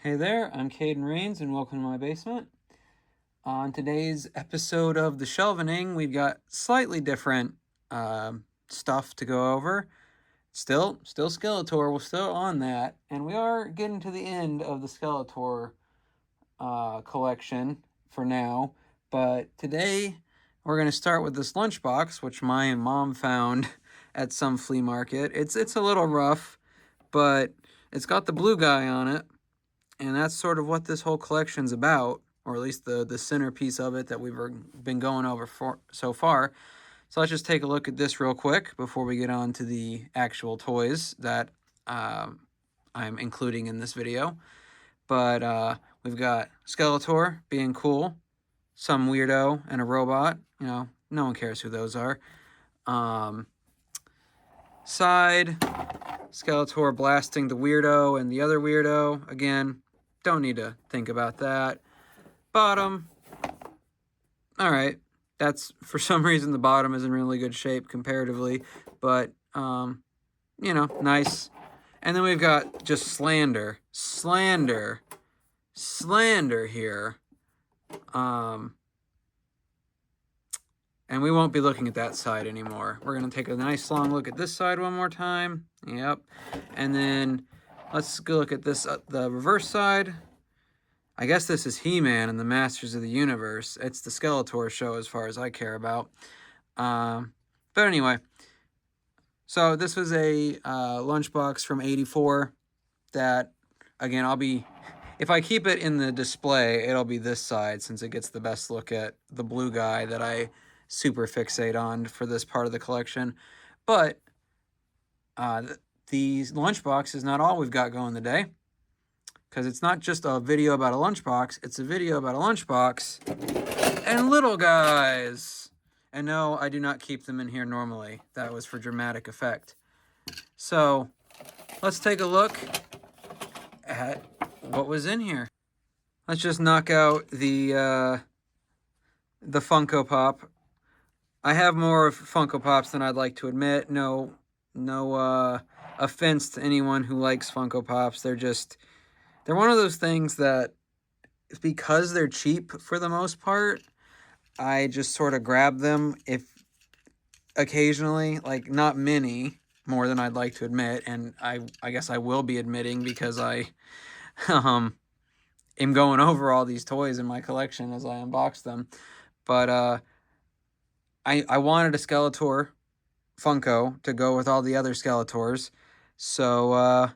Hey there, I'm Caden Rains and welcome to my basement. On today's episode of the shelvening, we've got slightly different stuff to go over. Still Skeletor, we're still on that, and we are getting to the end of the Skeletor collection for now. But today we're going to start with this lunchbox, which my mom found at some flea market. It's a little rough, but it's got the blue guy on it. And that's sort of what this whole collection's about, or at least the centerpiece of it that we've been going over so far. So let's just take a look at this real quick before we get on to the actual toys that I'm including in this video. But we've got Skeletor being cool, some weirdo, and a robot. You know, no one cares who those are. Side, Skeletor blasting the weirdo and the other weirdo. Again, don't need to think about that. Bottom. All right. That's, for some reason, the bottom is in really good shape comparatively. But, you know, nice. And then we've got just slander here. And we won't be looking at that side anymore. We're going to take a nice long look at this side one more time. Yep. And then let's go look at this, the reverse side. I guess this is He-Man and the Masters of the Universe. It's the Skeletor show as far as I care about. But anyway, so this was a lunchbox from '84 that, again, if I keep it in the display, it'll be this side since it gets the best look at the blue guy that I super fixate on for this part of the collection. But the lunchbox is not all we've got going today, because it's not just a video about a lunchbox, it's a video about a lunchbox and little guys. And no, I do not keep them in here normally. That was for dramatic effect. So let's take a look at what was in here. Let's just knock out the Funko Pop. I have more Funko Pops than I'd like to admit. No offense to anyone who likes Funko Pops. They're one of those things that, because they're cheap for the most part, I just sort of grab them if occasionally, like not many, more than I'd like to admit. And I guess I will be admitting because I am going over all these toys in my collection as I unbox them. But I wanted a Skeletor Funko to go with all the other Skeletors. So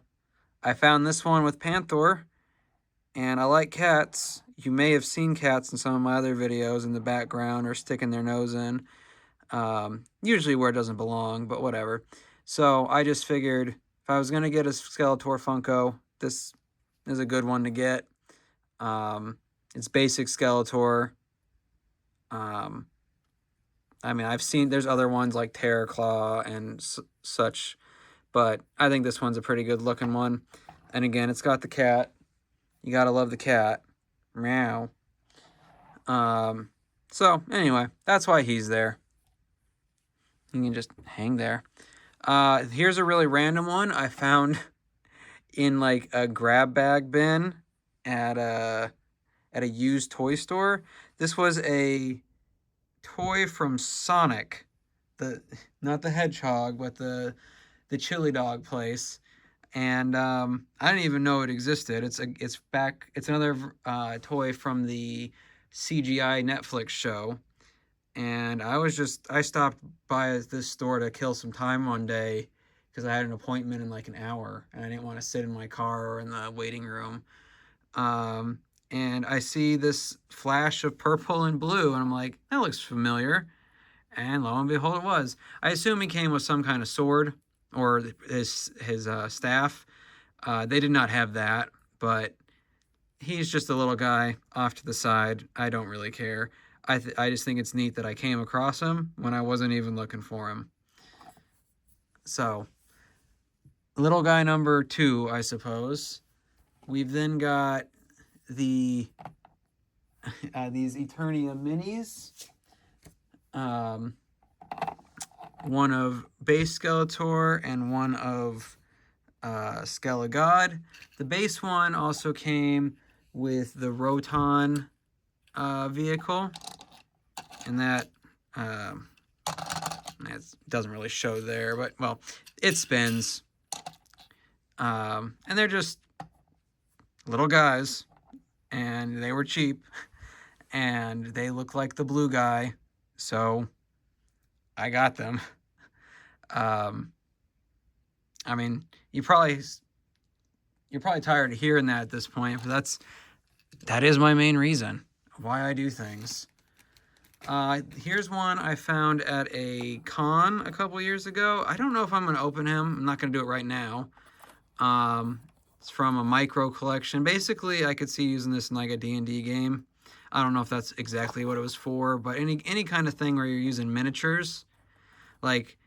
I found this one with Panther, and I like cats. You may have seen cats in some of my other videos in the background or sticking their nose in. Usually where it doesn't belong, but whatever. So I just figured if I was going to get a Skeletor Funko, this is a good one to get. It's basic Skeletor. I mean, there's other ones like Terror Claw and such, but I think this one's a pretty good looking one. And again, it's got the cat. You gotta love the cat. Meow. So anyway, that's why he's there. You can just hang there. Here's a really random one I found in like a grab bag bin at a used toy store. This was a toy from Sonic, not the Hedgehog, but the chili dog place. And I didn't even know it existed. It's another toy from the CGI Netflix show. And I stopped by this store to kill some time one day because I had an appointment in like an hour and I didn't want to sit in my car or in the waiting room. And I see this flash of purple and blue, and I'm like, that looks familiar. And lo and behold, it was. I assume he came with some kind of sword or his staff. They did not have that, but he's just a little guy off to the side. I don't really care. I just think it's neat that I came across him when I wasn't even looking for him. So, little guy number 2, I suppose. We've then got these Eternia minis. One of base Skeletor and one of Skelegod. The base one also came with the Roton vehicle, and that it doesn't really show there, but well, it spins. And they're just little guys, and they were cheap, and they look like the blue guy, so I got them. I mean, you're probably tired of hearing that at this point, but that is my main reason why I do things. Here's one I found at a con a couple years ago. I don't know if I'm going to open him. I'm not going to do it right now. It's from a micro collection. Basically, I could see using this in like a D&D game. I don't know if that's exactly what it was for, but any kind of thing where you're using miniatures. Like,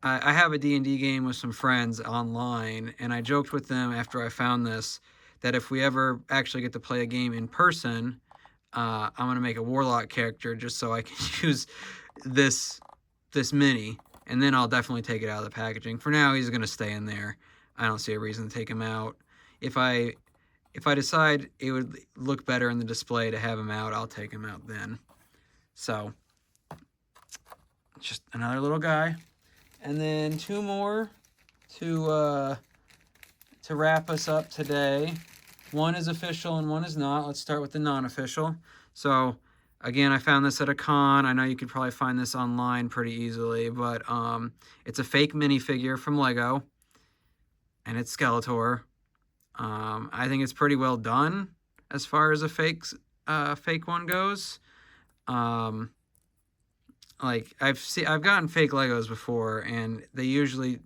I have a D&D game with some friends online, and I joked with them after I found this that if we ever actually get to play a game in person, I'm going to make a warlock character just so I can use this mini, and then I'll definitely take it out of the packaging. For now, he's going to stay in there. I don't see a reason to take him out. If I decide it would look better in the display to have him out, I'll take him out then. So, just another little guy. And then two more to wrap us up today. One is official and one is not. Let's start with the non-official. So, again, I found this at a con. I know you could probably find this online pretty easily, but it's a fake minifigure from Lego, and it's Skeletor. I think it's pretty well done as far as a fake one goes. Like I've gotten fake Legos before, and they usually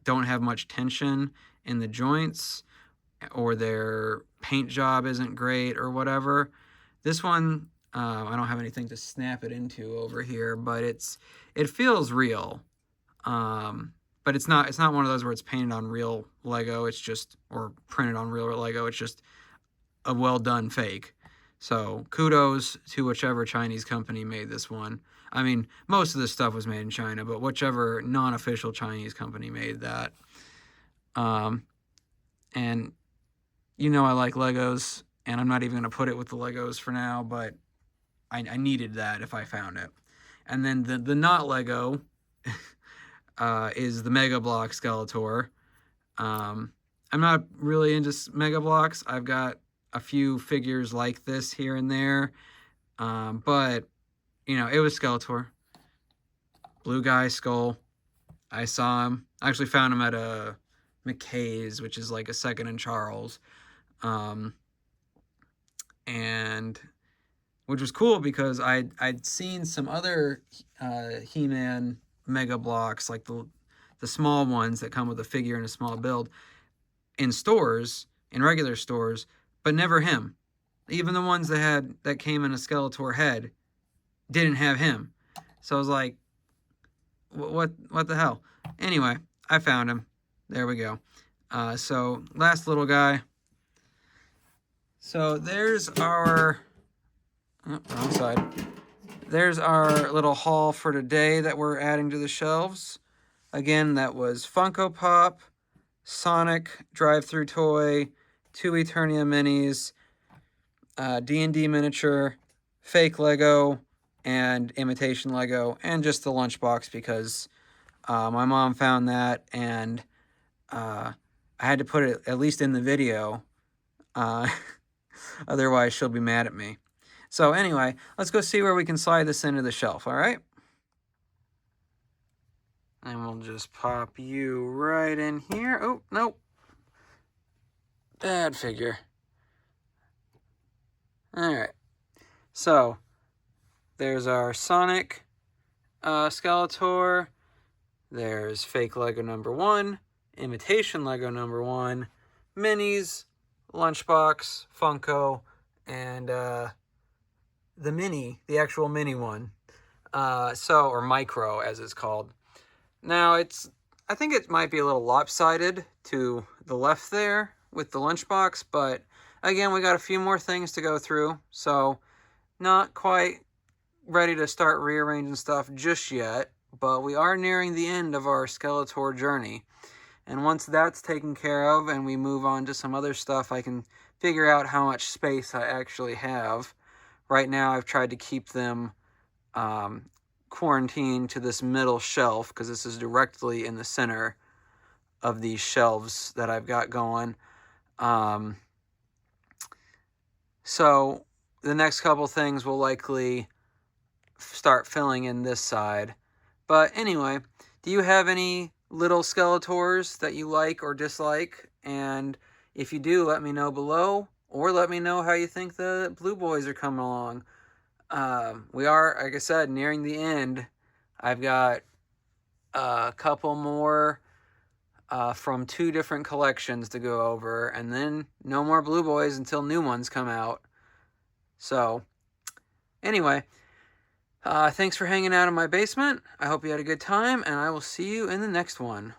don't have much tension in the joints, or their paint job isn't great or whatever. This one, I don't have anything to snap it into over here, but it feels real. But it's not one of those where it's painted on real Lego. It's just, or printed on real Lego. It's just a well done fake. So kudos to whichever Chinese company made this one. I mean, most of this stuff was made in China, but whichever non-official Chinese company made that. And you know I like Legos, and I'm not even going to put it with the Legos for now, but I needed that if I found it. And then the not Lego is the Mega Block Skeletor. I'm not really into Mega Blocks. I've got a few figures like this here and there, but you know, it was Skeletor. Blue guy skull. I saw him. I actually found him at a McKay's, which is like a second in Charles. And which was cool because I'd seen some other He-Man Mega Blocks, like the small ones that come with a figure and a small build, in stores, in regular stores, but never him. Even the ones that came in a Skeletor head didn't have him. So I was like, what the hell? Anyway, I found him. There we go. So last little guy. So there's our wrong side. There's our little haul for today that we're adding to the shelves. Again, that was Funko Pop, Sonic drive-through toy, 2 Eternia minis, D&D miniature, fake Lego, and imitation Lego, and just the lunchbox because my mom found that, and I had to put it at least in the video. Otherwise, she'll be mad at me. So anyway, let's go see where we can slide this into the shelf, all right? And we'll just pop you right in here. Oh, nope. Bad figure. All right. So, there's our Sonic Skeletor. There's fake Lego number 1, imitation Lego number 1, minis, lunchbox, Funko, and the actual mini one. Or micro, as it's called. Now, I think it might be a little lopsided to the left there with the lunchbox, but again, we got a few more things to go through, so not quite ready to start rearranging stuff just yet, but we are nearing the end of our Skeletor journey. And once that's taken care of and we move on to some other stuff, I can figure out how much space I actually have. Right now, I've tried to keep them quarantined to this middle shelf because this is directly in the center of these shelves that I've got going. So the next couple things will likely start filling in this side. But anyway, do you have any little Skeletors that you like or dislike? And if you do, let me know below, or let me know how you think the blue boys are coming along. We are, like I said, nearing the end. I've got a couple more from 2 different collections to go over, and then no more blue boys until new ones come out. So anyway, thanks for hanging out in my basement. I hope you had a good time, and I will see you in the next one.